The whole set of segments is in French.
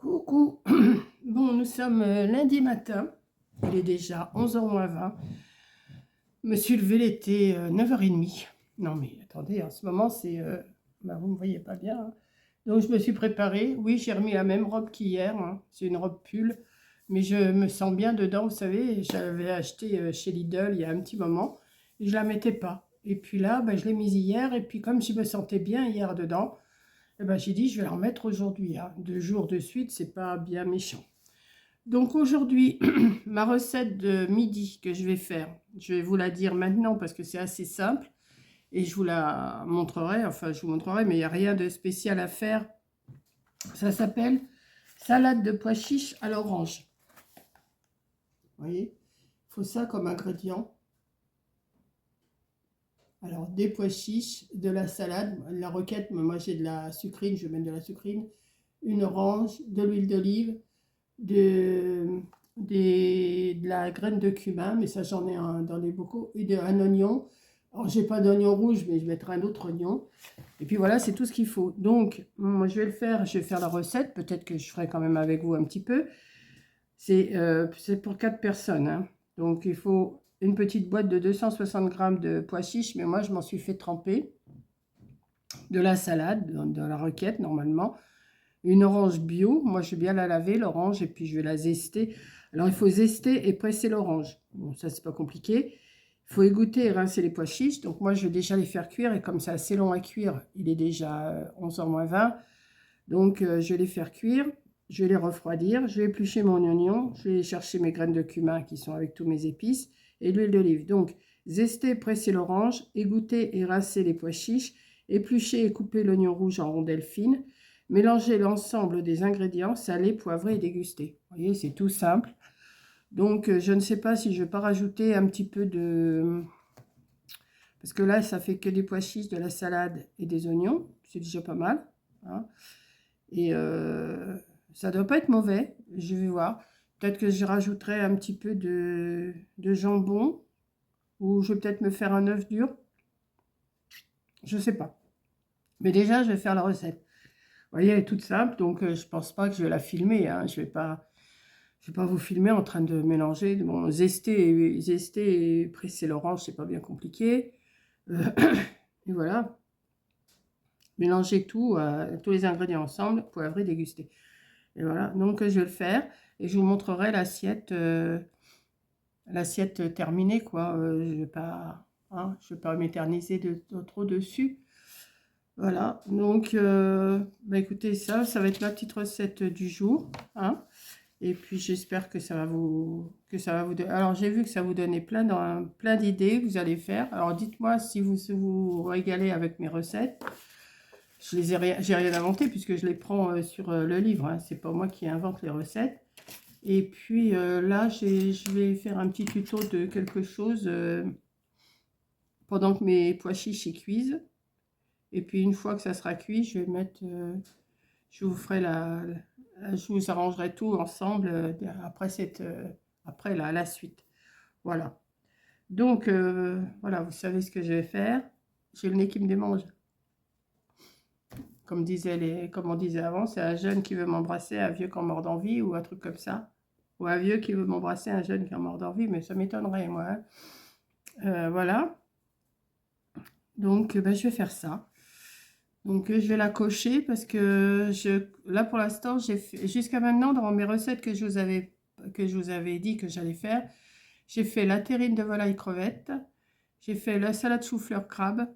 Coucou. Bon, nous sommes lundi matin. Il est déjà 11h moins 20. Je me suis levée, il était 9h30. Non mais attendez, en ce moment c'est... vous ne me voyez pas bien, hein. Donc je me suis préparée. Oui, j'ai remis la même robe qu'hier, hein. C'est une robe pull. Mais je me sens bien dedans, vous savez. J'avais acheté chez Lidl il y a un petit moment. Et je la mettais pas. Et puis là, je l'ai mise hier. Et puis comme je me sentais bien hier dedans, j'ai dit, je vais la remettre aujourd'hui, hein. 2 jours de suite, c'est pas bien méchant. Donc aujourd'hui, ma recette de midi que je vais faire, je vais vous la dire maintenant parce que c'est assez simple et je vous la montrerai, enfin je vous montrerai, mais il n'y a rien de spécial à faire. Ça s'appelle salade de pois chiches à l'orange. Vous voyez, il faut ça comme ingrédient. Alors, des pois chiches, de la salade, la roquette, moi j'ai de la sucrine, je vais mettre de la sucrine, une orange, de l'huile d'olive, de la graine de cumin, mais ça j'en ai beaucoup, et un oignon. Alors j'ai pas d'oignon rouge, mais je mettrai un autre oignon. Et puis voilà, c'est tout ce qu'il faut. Donc, moi je vais faire la recette, peut-être que je ferai quand même avec vous un petit peu. C'est pour 4 personnes, hein. Donc il faut une petite boîte de 260 grammes de pois chiches, mais moi je m'en suis fait tremper. De la salade, de la roquette normalement. Une orange bio, moi je vais bien la laver l'orange et puis je vais la zester. Alors il faut zester et presser l'orange. Bon, ça c'est pas compliqué. Il faut égoutter et rincer les pois chiches. Donc moi je vais déjà les faire cuire et comme c'est assez long à cuire, il est déjà 11h moins 20. Donc je vais les faire cuire, je vais les refroidir, je vais éplucher mon oignon, je vais chercher mes graines de cumin qui sont avec tous mes épices et l'huile d'olive. Donc zester, presser l'orange, égoutter et rincer les pois chiches, éplucher et couper l'oignon rouge en rondelles fines, mélanger l'ensemble des ingrédients, saler, poivrer et déguster. Vous voyez, c'est tout simple. Donc je ne sais pas si je ne vais pas rajouter un petit peu de... Parce que là, ça fait que des pois chiches, de la salade et des oignons. C'est déjà pas mal, hein. Et ça doit pas être mauvais, je vais voir. Peut-être que je rajouterai un petit peu de jambon, ou je vais peut-être me faire un œuf dur. Je sais pas. Mais déjà, je vais faire la recette. Vous voyez, elle est toute simple, donc je pense pas que je vais la filmer, hein. Je vais pas vous filmer en train de mélanger. Bon, zester et presser l'orange, c'est pas bien compliqué. Et voilà. Mélanger tout, tous les ingrédients ensemble, poivrer, déguster. Et voilà, donc je vais le faire et je vous montrerai l'assiette terminée, quoi. Je vais pas m'éterniser de trop dessus. Voilà, donc écoutez, ça va être ma petite recette du jour, hein. Et puis j'espère que ça va vous donner. Alors j'ai vu que ça vous donnait plein d'idées que vous allez faire. Alors dites-moi si vous régalez avec mes recettes. J'ai rien inventé puisque je les prends sur le livre, hein. C'est pas moi qui invente les recettes. Et puis là, je vais faire un petit tuto de quelque chose pendant que mes pois chiches cuisent. Et puis une fois que ça sera cuit, je vais mettre, je vous arrangerai tout ensemble après la suite. Voilà. Donc voilà, vous savez ce que je vais faire. J'ai le nez qui me démange. Comme on disait avant, c'est un jeune qui veut m'embrasser, un vieux qui en mord d'envie, ou un truc comme ça. Ou un vieux qui veut m'embrasser, un jeune qui en mord d'envie, mais ça m'étonnerait, moi, hein. Voilà. Donc, je vais faire ça. Donc, je vais la cocher parce que là, pour l'instant, jusqu'à maintenant, dans mes recettes que je vous avais dit que j'allais faire, j'ai fait la terrine de volaille crevette, j'ai fait la salade chou-fleur crabe,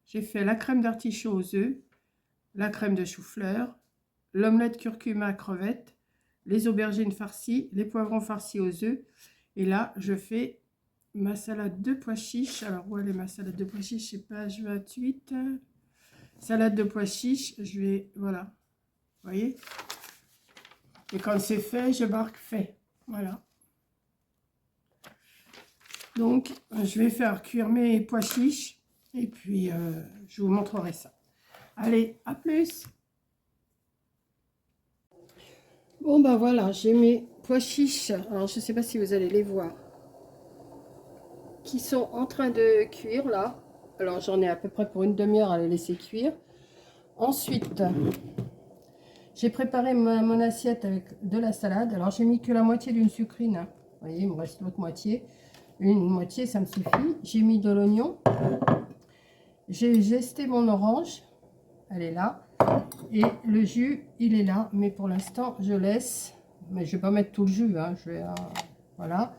j'ai fait la crème d'artichaut aux œufs, la crème de chou-fleur, l'omelette curcuma crevette, les aubergines farcies, les poivrons farcis aux œufs. Et là, je fais ma salade de pois chiches. Alors, où elle est ma salade de pois chiches? C'est page 28. Salade de pois chiches, voilà. Vous voyez? Et quand c'est fait, je marque fait. Voilà. Donc, je vais faire cuire mes pois chiches. Et puis, je vous montrerai ça. Allez, à plus! Bon, voilà, j'ai mes pois chiches. Alors, je ne sais pas si vous allez les voir. Qui sont en train de cuire, là. Alors, j'en ai à peu près pour une demi-heure à les laisser cuire. Ensuite, J'ai préparé mon assiette avec de la salade. Alors, j'ai mis que la moitié d'une sucrine, hein. Vous voyez, il me reste l'autre moitié. Une moitié, ça me suffit. J'ai mis de l'oignon. J'ai zesté mon orange. Elle est là. Et le jus, il est là. Mais pour l'instant, je laisse. Mais je ne vais pas mettre tout le jus, hein. Je vais, voilà.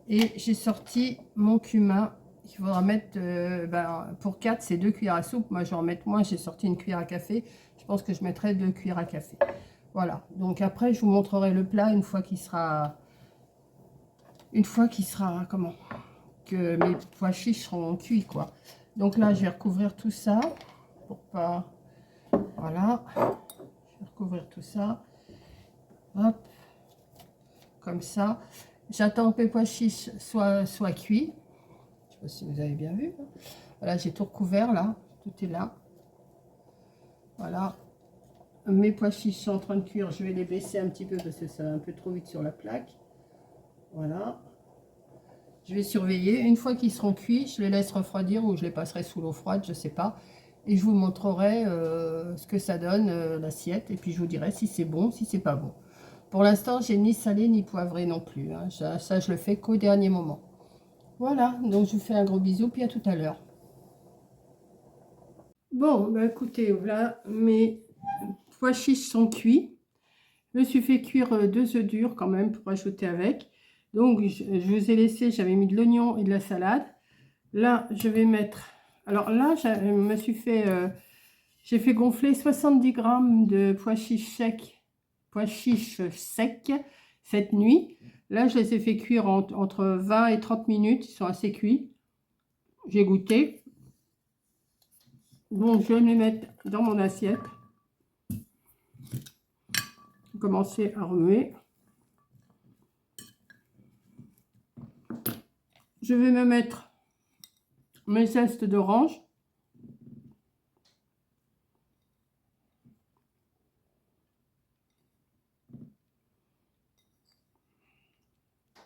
Et j'ai sorti mon cumin. Il faudra mettre, pour 4, c'est 2 cuillères à soupe. Moi, je vais en mettre moins. J'ai sorti une cuillère à café. Je pense que je mettrai 2 cuillères à café. Voilà. Donc après, je vous montrerai le plat une fois qu'il sera... comment? Que mes pois chiches seront cuits, quoi. Donc là, je vais recouvrir tout ça. Pour pas... Voilà. Je vais recouvrir tout ça. Hop. Comme ça. J'attends que mes pois chiches soient cuits. Je sais pas si vous avez bien vu. Voilà, j'ai tout recouvert là. Tout est là. Voilà. Mes pois chiches sont en train de cuire. Je vais les baisser un petit peu parce que ça va un peu trop vite sur la plaque. Voilà. Je vais surveiller. Une fois qu'ils seront cuits, je les laisse refroidir ou je les passerai sous l'eau froide, je sais pas. Et je vous montrerai ce que ça donne, l'assiette. Et puis je vous dirai si c'est bon, si c'est pas bon. Pour l'instant, j'ai ni salé ni poivré non plus, hein. Ça, je le fais qu'au dernier moment. Voilà, donc je vous fais un gros bisou, puis à tout à l'heure. Bon, bah écoutez, voilà, mes pois chiches sont cuits. Je me suis fait cuire 2 œufs durs quand même pour ajouter avec. Donc, je vous ai laissé, j'avais mis de l'oignon et de la salade. Là, je vais mettre... Alors là, j'ai fait gonfler 70 grammes de pois chiches secs cette nuit. Là, je les ai fait cuire entre 20 et 30 minutes. Ils sont assez cuits. J'ai goûté. Donc, je vais les mettre dans mon assiette. Commencer à remuer. Je vais me mettre mes zestes d'orange.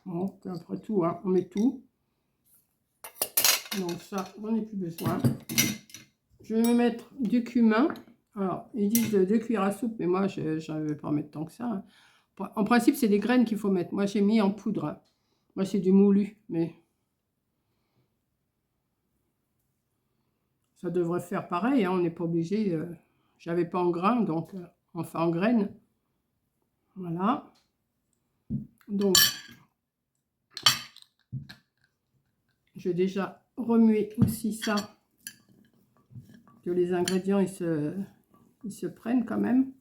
Bon, après tout, hein, on met tout. Donc ça, j'en ai plus besoin. Je vais me mettre du cumin. Alors, ils disent 2 cuillères à soupe, mais moi, je ne vais pas en mettre tant que ça, hein. En principe, c'est des graines qu'il faut mettre. Moi, j'ai mis en poudre, hein. Moi, c'est du moulu, mais ça devrait faire pareil, hein. On n'est pas obligé. J'avais pas en grain, donc on fait en graines. Voilà. Donc, je vais déjà remuer aussi ça, que les ingrédients ils se prennent quand même.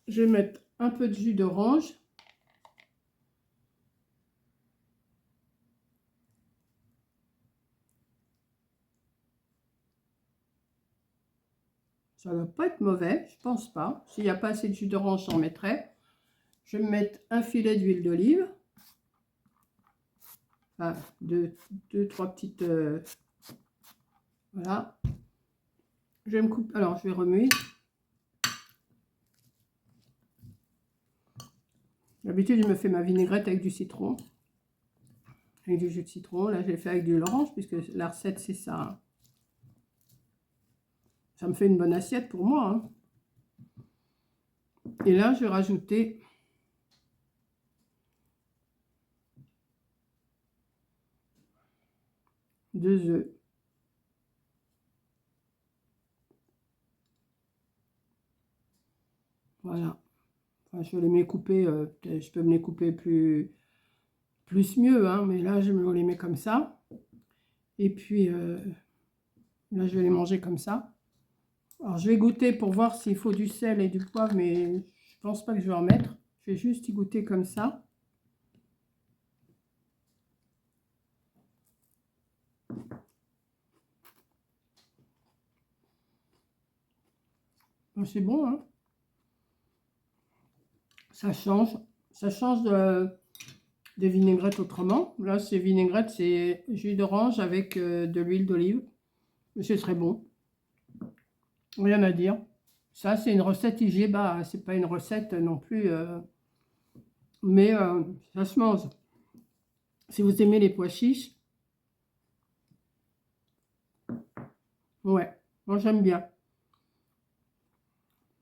Je vais mettre un peu de jus d'orange. Ça ne va pas être mauvais, je pense pas. S'il n'y a pas assez de jus d'orange, j'en mettrai. Je vais mettre un filet d'huile d'olive. Enfin, deux, trois petites... voilà. Je vais me couper... Alors, je vais remuer. D'habitude, je me fais ma vinaigrette avec du citron. Avec du jus de citron. Là, je l'ai fait avec de l'orange, puisque la recette, c'est ça, hein. Ça me fait une bonne assiette pour moi, hein. Et là, je vais rajouter 2 œufs. Voilà. Enfin, je vais les couper, je peux me les couper plus mieux, hein, mais là, je me les mets comme ça. Et puis, là, je vais les manger comme ça. Alors, je vais goûter pour voir s'il faut du sel et du poivre, mais je pense pas que je vais en mettre. Je vais juste y goûter comme ça. C'est bon, hein. Ça change de vinaigrette autrement. Là, c'est vinaigrette, c'est jus d'orange avec de l'huile d'olive. C'est très bon. Rien à dire. Ça, c'est une recette IGBA. C'est pas une recette non plus. Mais ça se mange. Si vous aimez les pois chiches. Ouais. Moi, j'aime bien.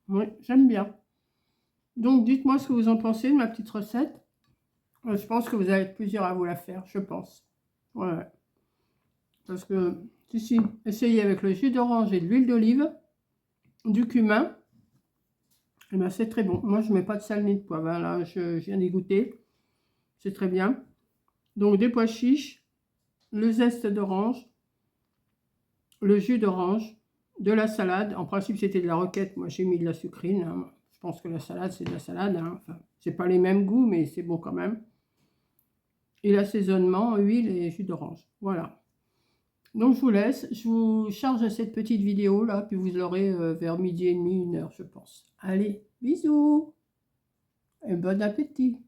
Oui, j'aime bien. Donc, dites-moi ce que vous en pensez de ma petite recette. Je pense que vous allez être plusieurs à vous la faire, je pense. Ouais. Parce que, si, essayez avec le jus d'orange et de l'huile d'olive, du cumin. Et ben, c'est très bon. Moi, je ne mets pas de sel ni de poivre. Hein. Là, je viens d'y goûter. C'est très bien. Donc, des pois chiches, le zeste d'orange, le jus d'orange, de la salade. En principe, c'était de la roquette. Moi, j'ai mis de la sucrine. Hein. Je pense que la salade, c'est de la salade. Hein. Enfin, c'est pas les mêmes goûts, mais c'est bon quand même. Et l'assaisonnement, huile et jus d'orange. Voilà. Donc, je vous laisse. Je vous charge cette petite vidéo là, puis vous l'aurez vers midi et demi, 1h, je pense. Allez, bisous et bon appétit.